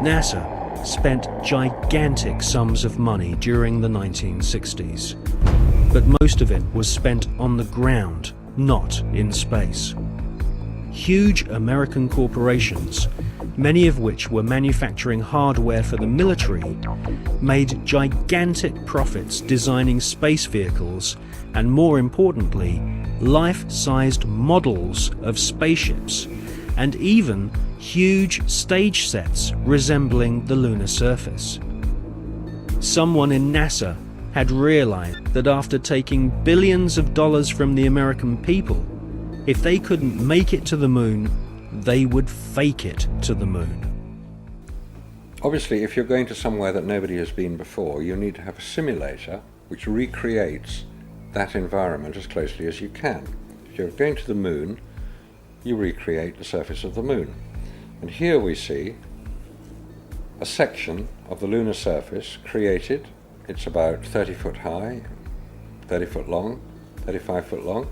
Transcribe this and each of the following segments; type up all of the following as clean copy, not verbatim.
NASA spent gigantic sums of money during the 1960s, but most of it was spent on the ground, not in space. Huge American corporations, many of which were manufacturing hardware for the military, made gigantic profits designing space vehicles and, more importantly, life-sized models of spaceships, and even huge stage sets resembling the lunar surface. Someone in NASA had realized that after taking billions of dollars from the American people, if they couldn't make it to the moon, they would fake it to the moon. Obviously, if you're going to somewhere that nobody has been before, you need to have a simulator which recreates that environment as closely as you can. If you're going to the moon, you recreate the surface of the moon. And here we see a section of the lunar surface created. It's about 30 foot high, 30 foot long, 35 foot long.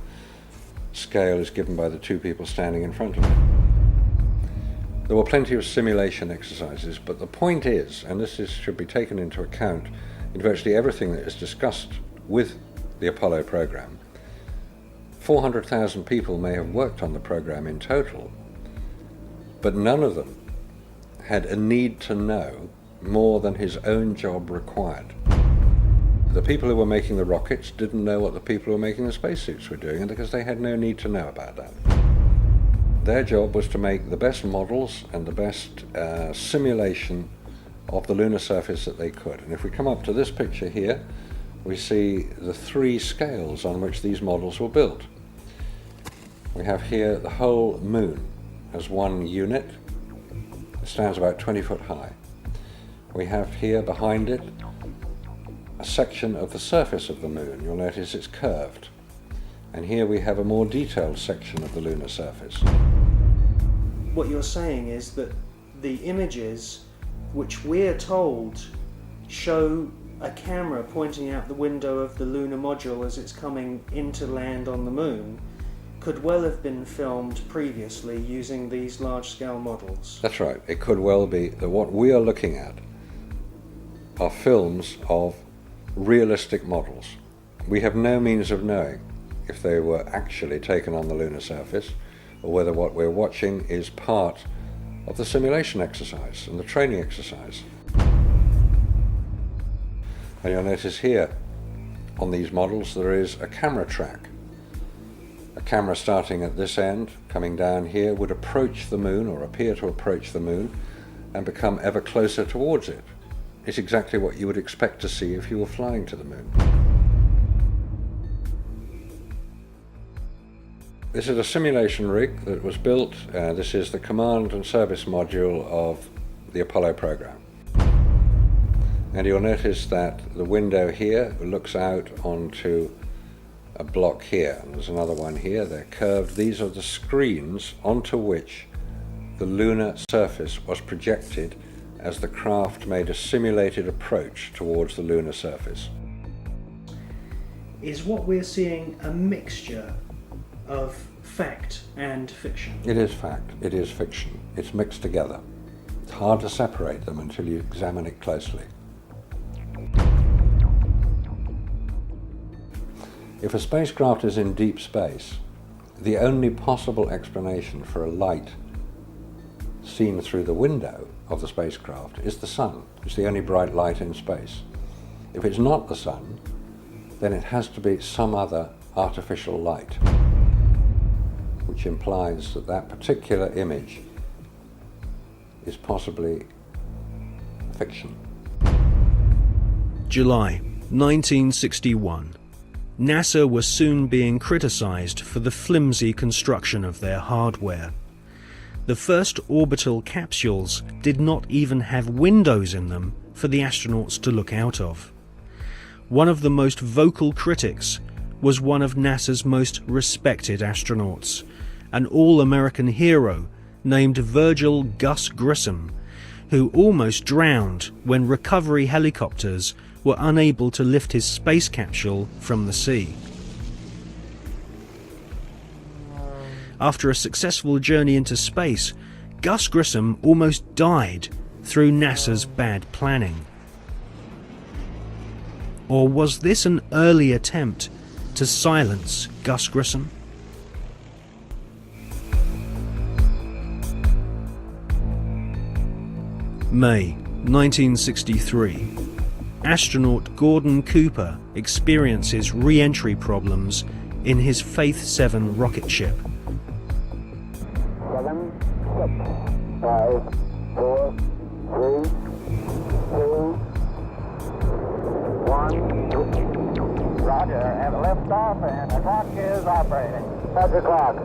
Scale is given by the two people standing in front of it. There were plenty of simulation exercises, but the point is, and should be taken into account in virtually everything that is discussed with the Apollo program, 400,000 people may have worked on the program in total, but none of them had a need to know more than his own job required. The people who were making the rockets didn't know what the people who were making the spacesuits were doing, because they had no need to know about that. Their job was to make the best models and the best simulation of the lunar surface that they could. And if we come up to this picture here, we see the three scales on which these models were built. We have here the whole moon as one unit. It stands about 20 foot high. We have here behind it a section of the surface of the moon. You'll notice it's curved. And here we have a more detailed section of the lunar surface. What you're saying is that the images which we're told show a camera pointing out the window of the lunar module as it's coming into land on the moon could well have been filmed previously using these large-scale models. That's right. It could well be that what we are looking at are films of realistic models. We have no means of knowing if they were actually taken on the lunar surface, or whether what we're watching is part of the simulation exercise and the training exercise. And you'll notice here on these models there is a camera track. A camera starting at this end, coming down here, would approach the moon, or appear to approach the moon, and become ever closer towards it. It's exactly what you would expect to see if you were flying to the moon. This is a simulation rig that was built. This is the command and service module of the Apollo program. And you'll notice that the window here looks out onto a block here. And there's another one here. They're curved. These are the screens onto which the lunar surface was projected as the craft made a simulated approach towards the lunar surface. Is what we're seeing a mixture of fact and fiction? It is fact, it is fiction. It's mixed together. It's hard to separate them until you examine it closely. If a spacecraft is in deep space, the only possible explanation for a light seen through the window of the spacecraft is the sun. It's the only bright light in space. If it's not the sun, then it has to be some other artificial light, which implies that that particular image is possibly fiction. July 1961. NASA was soon being criticized for the flimsy construction of their hardware. The first orbital capsules did not even have windows in them for the astronauts to look out of. One of the most vocal critics was one of NASA's most respected astronauts, an all-American hero named Virgil Gus Grissom, who almost drowned when recovery helicopters were unable to lift his space capsule from the sea. After a successful journey into space, Gus Grissom almost died through NASA's bad planning? Or was this an early attempt to silence Gus Grissom? May 1963. Astronaut Gordon Cooper experiences re-entry problems in his Faith 7 rocket ship. 7, 6, 5, 4, 3, 2, 1. Roger, have liftoff and the clock is operating. That's the clock.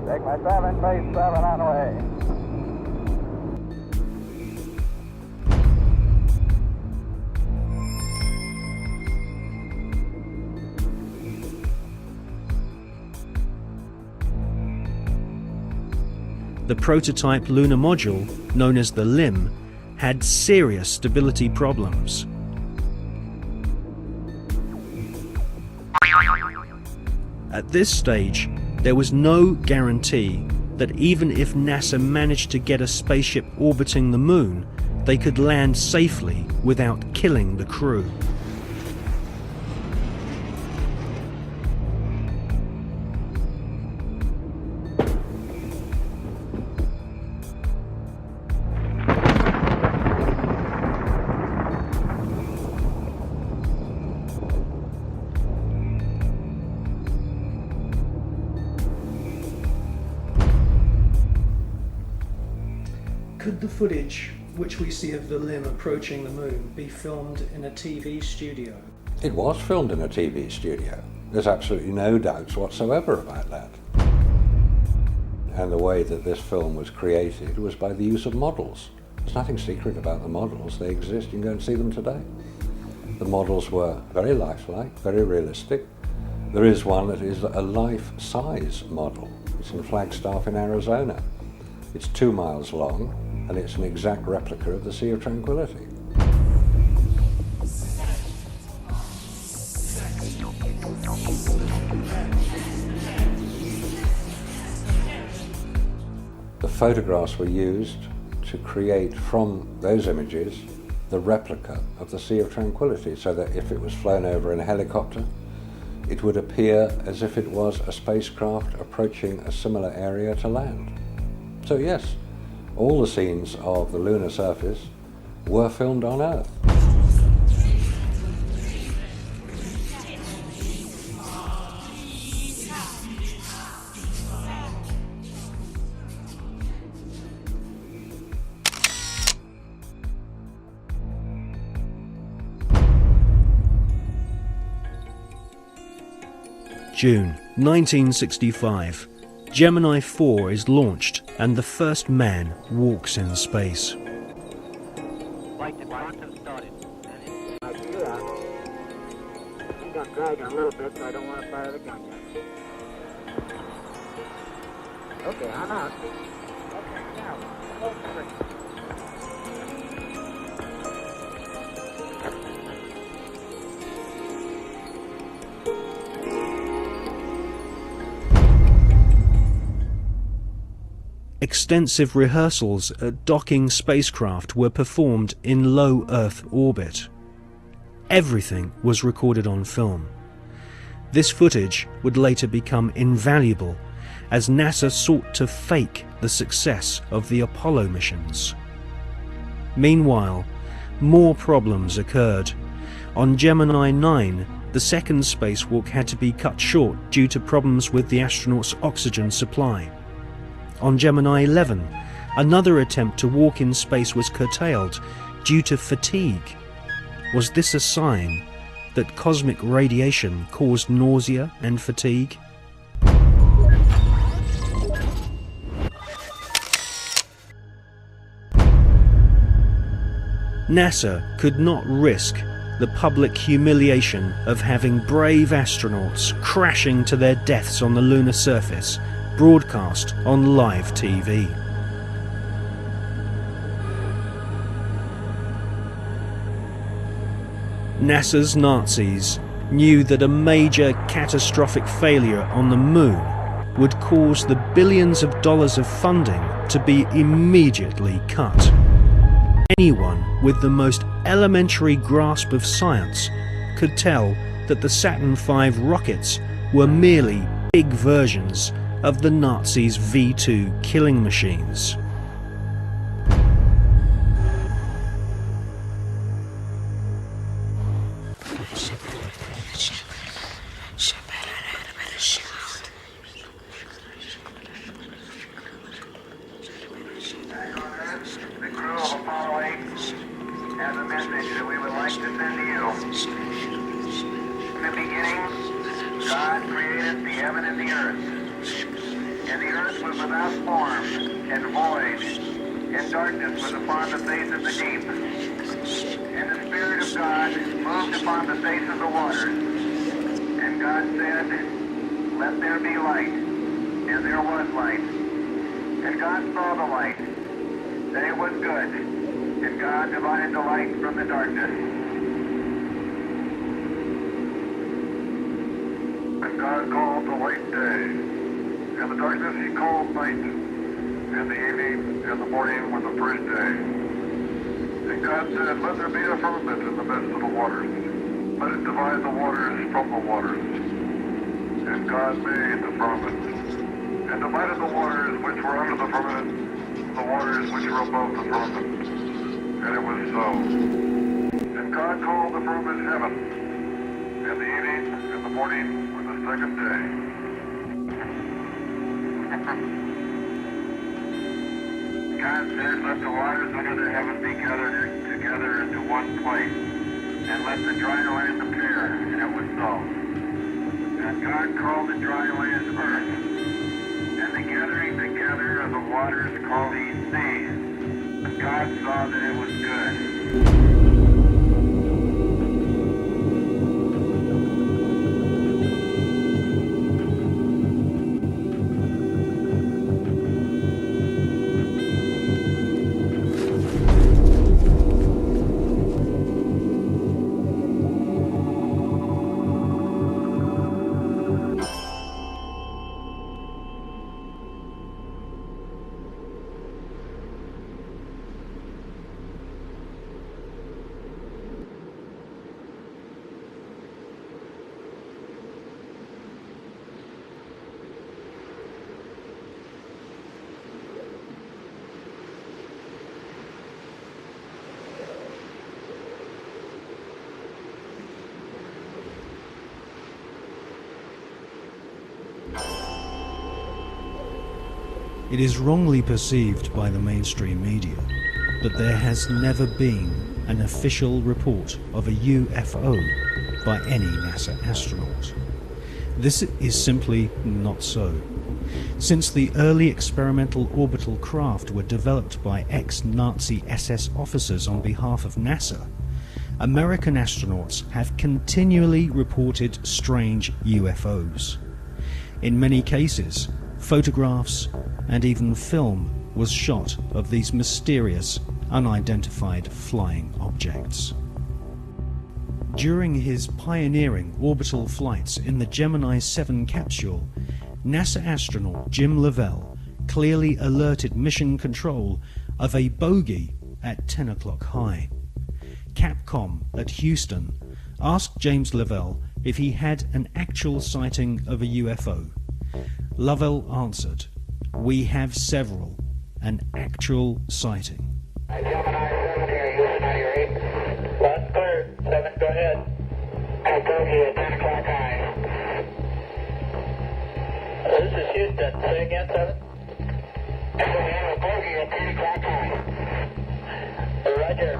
Take my 7, base 7 on the way. The prototype lunar module, known as the LIM, had serious stability problems. At this stage, there was no guarantee that even if NASA managed to get a spaceship orbiting the moon, they could land safely without killing the crew. Could the footage which we see of the LIM approaching the moon be filmed in a TV studio? It was filmed in a TV studio. There's absolutely no doubts whatsoever about that. And the way that this film was created was by the use of models. There's nothing secret about the models. They exist. You can go and see them today. The models were very lifelike, very realistic. There is one that is a life-size model. It's in Flagstaff in Arizona. It's 2 miles long, and it's an exact replica of the Sea of Tranquility. The photographs were used to create from those images the replica of the Sea of Tranquility, so that if it was flown over in a helicopter, it would appear as if it was a spacecraft approaching a similar area to land. So yes, all the scenes of the lunar surface were filmed on Earth. June 1965. Gemini 4 is launched and the first man walks in space. Flight departure started. I'm going to drag it a little bit so I don't want to fire the gun yet. Okay, I'm out. Okay, now, hold the Extensive rehearsals at docking spacecraft were performed in low Earth orbit. Everything was recorded on film. This footage would later become invaluable as NASA sought to fake the success of the Apollo missions. Meanwhile, more problems occurred. On Gemini 9, the second spacewalk had to be cut short due to problems with the astronauts' oxygen supply. On Gemini 11, another attempt to walk in space was curtailed due to fatigue. Was this a sign that cosmic radiation caused nausea and fatigue? NASA could not risk the public humiliation of having brave astronauts crashing to their deaths on the lunar surface broadcast on live TV. NASA's Nazis knew that a major catastrophic failure on the moon would cause the billions of dollars of funding to be immediately cut. Anyone with the most elementary grasp of science could tell that the Saturn V rockets were merely big versions of the Nazis' V-2 killing machines. It is wrongly perceived by the mainstream media that there has never been an official report of a UFO by any NASA astronaut. This is simply not so. Since the early experimental orbital craft were developed by ex-Nazi SS officers on behalf of NASA, American astronauts have continually reported strange UFOs. In many cases, photographs and even film was shot of these mysterious, unidentified flying objects. During his pioneering orbital flights in the Gemini 7 capsule, NASA astronaut Jim Lovell clearly alerted mission control of a bogey at 10 o'clock high. Capcom at Houston asked James Lovell if he had an actual sighting of a UFO. Lovell answered, "We have several, an actual sighting." Gemini 7 here, Houston, are you ready? That's clear. 7, go ahead. I bogey at 10 o'clock high. This is Houston. Say again, 7? I have a bogey at 10 o'clock high. Roger.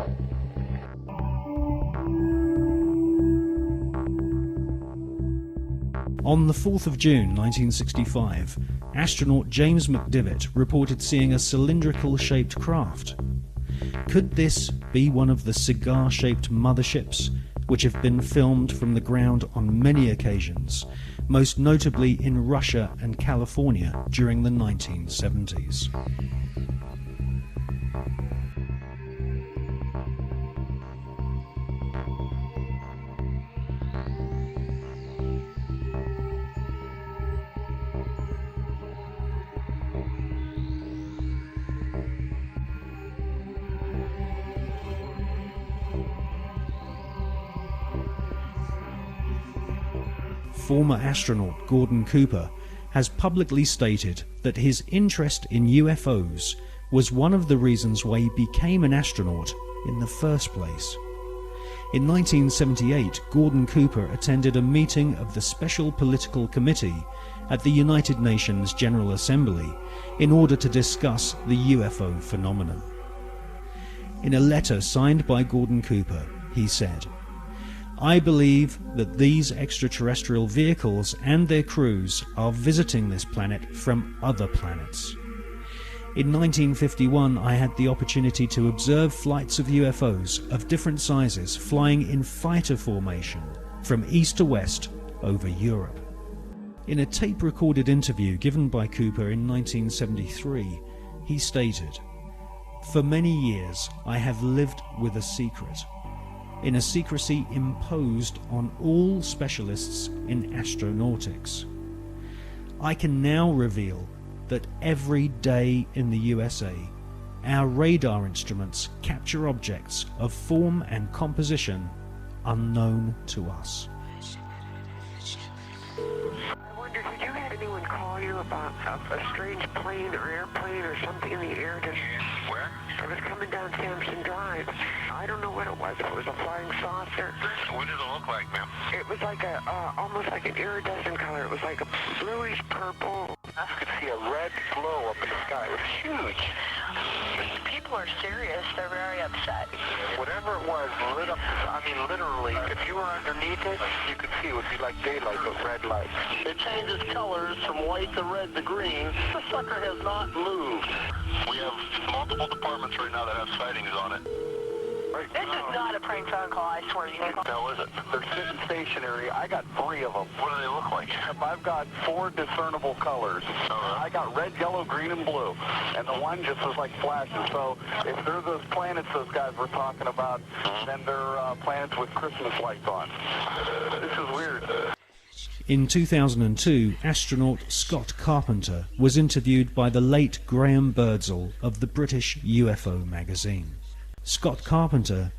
On the 4th of June 1965, astronaut James McDivitt reported seeing a cylindrical-shaped craft. Could this be one of the cigar-shaped motherships which have been filmed from the ground on many occasions, most notably in Russia and California during the 1970s? former astronaut Gordon Cooper has publicly stated that his interest in UFOs was one of the reasons why he became an astronaut in the first place. In 1978, Gordon Cooper attended a meeting of the Special Political Committee at the United Nations General Assembly in order to discuss the UFO phenomenon. In a letter signed by Gordon Cooper, he said, "I believe that these extraterrestrial vehicles and their crews are visiting this planet from other planets. In 1951, I had the opportunity to observe flights of UFOs of different sizes flying in fighter formation from east to west over Europe." In a tape-recorded interview given by Cooper in 1973, he stated, "For many years I have lived with a secret, in a secrecy imposed on all specialists in astronautics. I can now reveal that every day in the USA, our radar instruments capture objects of form and composition unknown to us." I wonder, did you have anyone call you about a strange plane or airplane or something in the air? Where? It was coming down Sampson Drive. I don't know what it was. If it was a flying saucer. What did it look like, ma'am? It was like almost like an iridescent color. It was like a bluish purple. I could see a red glow up in the sky. It was huge. People are serious. They're very upset. Whatever it was lit up. I mean, literally, if you were underneath it, you could see it would be like daylight with red lights. It changes colors from white to red to green. The sucker has not moved. We have multiple departments right now that have sightings on it. This is not a prank phone call, I swear to you. No, is it? They're sitting stationary. I got 3 of them. What do they look like? I've got 4 discernible colors. I got red, yellow, green, and blue. And the one just was like flashing. So if they're those planets those guys were talking about, then they're planets with Christmas lights on. This is weird. In 2002, astronaut Scott Carpenter was interviewed by the late Graham Birdsall of the British UFO magazine. Scott Carpenter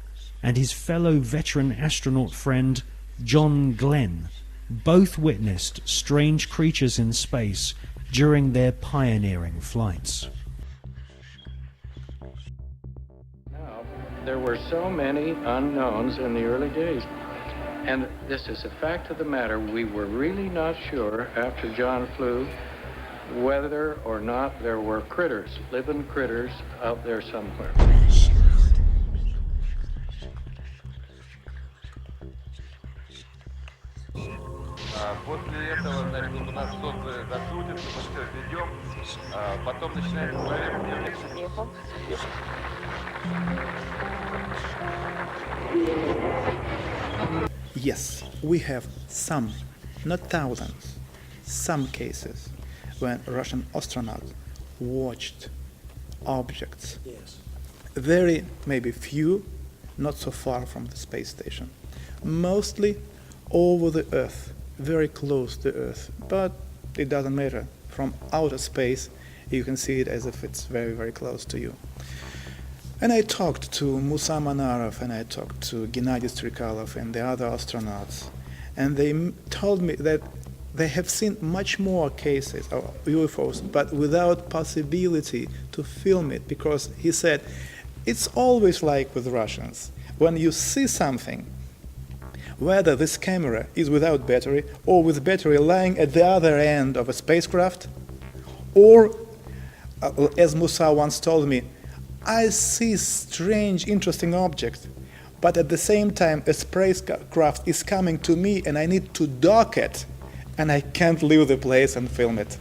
and his fellow veteran astronaut friend John Glenn both witnessed strange creatures in space during their pioneering flights. Now, there were so many unknowns in the early days. And this is a fact of the matter. We were really not sure after John flew whether or not there were critters, living critters out there somewhere. После этого, значит, у нас сотовый закрутится, мы все введем, потом начинается проверка. Yes, we have some, not thousands, some cases when Russian astronauts watched objects. Yes. Very, maybe few, not so far from the space station. Mostly over the Earth, very close to Earth, but it doesn't matter. From outer space, you can see it as if it's very, very close to you. And I talked to Musa Manarov and I talked to Gennady Strikalov and the other astronauts, and they told me that they have seen much more cases of UFOs, but without possibility to film it, because he said, it's always like with Russians. When you see something, whether this camera is without battery or with battery lying at the other end of a spacecraft, or, as Musa once told me, I see strange, interesting objects, but at the same time a spacecraft is coming to me and I need to dock it, and I can't leave the place and film it.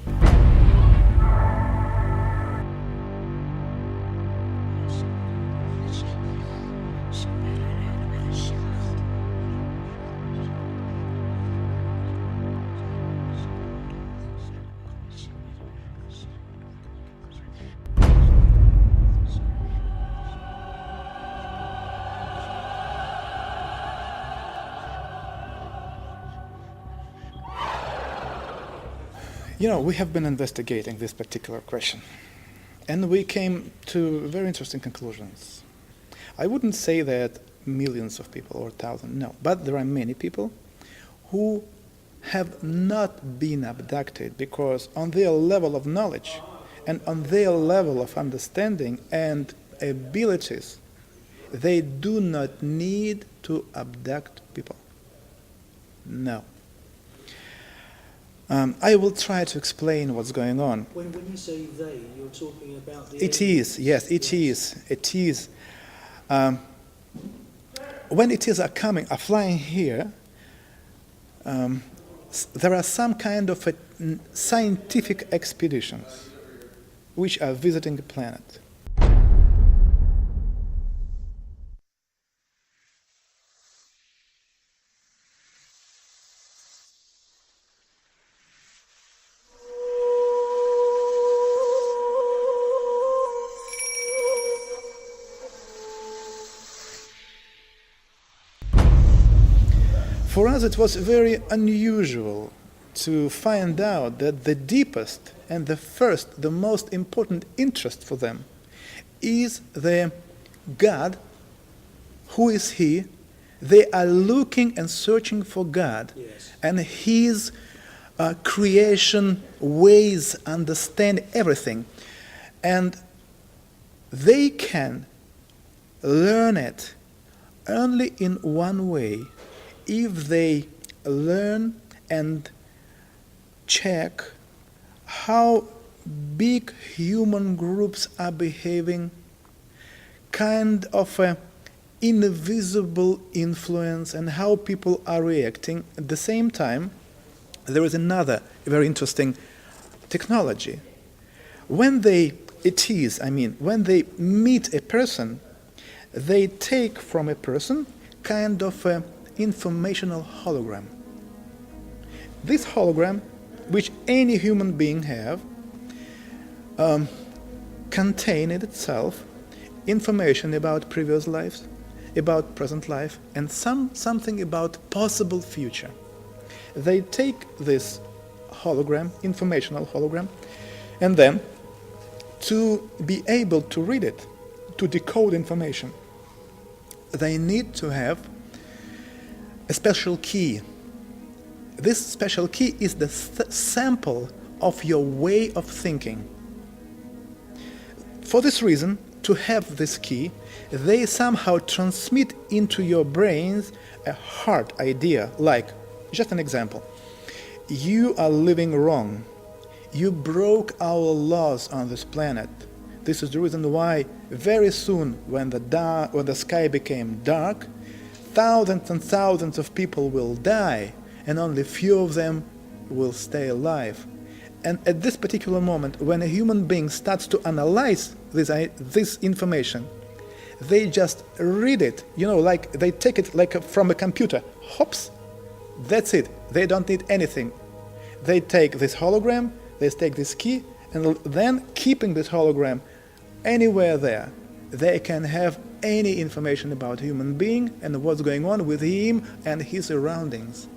You know, we have been investigating this particular question, and we came to very interesting conclusions. I wouldn't say that millions of people or thousands, no, but there are many people who have not been abducted, because on their level of knowledge and on their level of understanding and abilities, they do not need to abduct people. No. I will try to explain what's going on. When you say they, you're talking about the... It is, yes, it is. It is. When it is are flying here, there are some kind of scientific expeditions which are visiting the planet. For us, it was very unusual to find out that the deepest and the most important interest for them is the God. Who is He? They are looking and searching for God, yes, and His creation ways, understand everything. And they can learn it only in one way: if they learn and check how big human groups are behaving, kind of an invisible influence, and how people are reacting. At the same time, there is another very interesting technology. When they meet a person, they take from a person kind of a informational hologram. This hologram, which any human being have, contain in itself information about previous lives, about present life, and something about possible future. They take this hologram, informational hologram, and then to be able to read it, to decode information, they need to have a special key. This special key is the sample of your way of thinking. For this reason, to have this key, they somehow transmit into your brains a hard idea, like, just an example, you are living wrong. You broke our laws on this planet. This is the reason why very soon, when the sky became dark, thousands and thousands of people will die, and only few of them will stay alive. And at this particular moment, when a human being starts to analyze this information, they just read it, like they take it like from a computer. Hops, that's it. They don't need anything. They take this hologram, they take this key, and then keeping this hologram anywhere there, they can have any information about human being and what's going on with him and his surroundings.